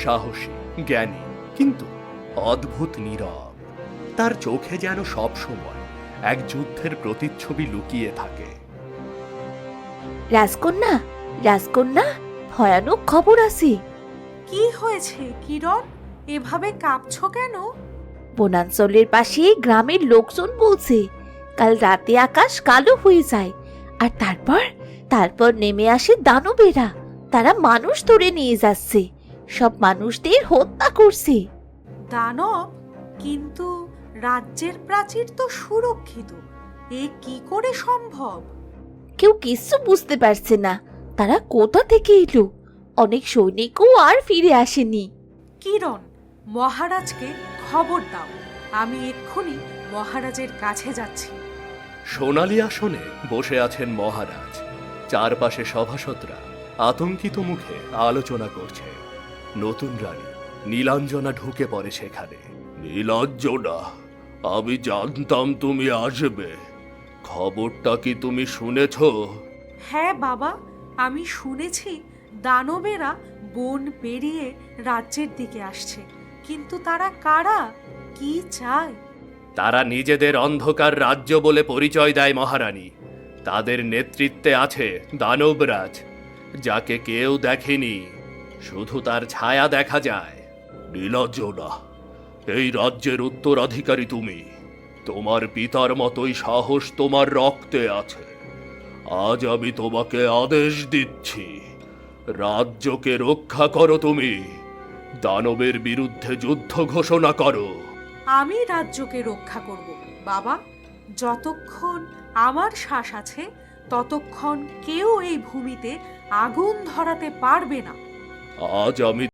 সাহসী, জ্ঞানী, কিন্তু অদ্ভুত নীরব। তার চোখে যেন সব সময় এক যুদ্ধের প্রতিচ্ছবি লুকিয়ে থাকে। রাজকন্যা, রাজকন্যা, ভয়ানক খবর আছে। কি হয়েছে কিরণ? এভাবে কাঁপছো কেন? বনাঞ্চলের পাশে গ্রামের লোকজন বলছে কাল রাতে আকাশ কালো হয়ে যায়, আর তারপর নেমে আসে দানবেরা। তারা মানুষ ধরে নিয়ে যাচ্ছে, সব মানুষদের হত্যা করছে। দানব? কিন্তু রাজ্যের প্রাচীর তো সুরক্ষিত, এ কি করে সম্ভব? কেউ কিছু বুঝতে পারছে না তারা কোথা থেকে এলো। অনেক সৈনিকও আর ফিরে আসেনি। কিরণ, মহারাজকে খবর দাও। আমি এক্ষুনি মহারাজের কাছে যাচ্ছি। সোনালী আসনে বসে আছেন মহারাজ। চারপাশে সভাসদরা আতঙ্কিত মুখে আলোচনা করছে। নতুন রানী নীলাঞ্জনা ঢুকে পড়ে সেখানে। নীলাঞ্জনা, আমি জানতাম তুমি আসবে। খবরটা কি তুমি শুনেছ? হ্যাঁ বাবা, আমি শুনেছি দানবেরা বন পেরিয়ে রাজ্যের দিকে আসছে। কিন্তু তারা কারা, কি চায়? তারা নিজেদের অন্ধকার রাজ্য বলে পরিচয় দেয় মহারানী। তাদের নেতৃত্বে আছে দানবরাজ, যাকে কেউ দেখেনি, শুধু তার ছায়া দেখা যায়। নীলাঞ্জনা, এই রাজ্যের উত্তরাধিকারী তুমি। তোমার পিতার মতোই সাহস তোমার রক্তে আছে। আজ আমি তোমাকে আদেশ দিচ্ছি, রাজ্যকে রক্ষা করো তুমি। দানবের বিরুদ্ধে যুদ্ধ ঘোষণা করো। আমি রাজ্যকে রক্ষা করব বাবা। যতক্ষণ আমার শ্বাস আছে ততক্ষণ কেউ এই ভূমিতে আগুন ধরাতে পারবে না। আজ আমি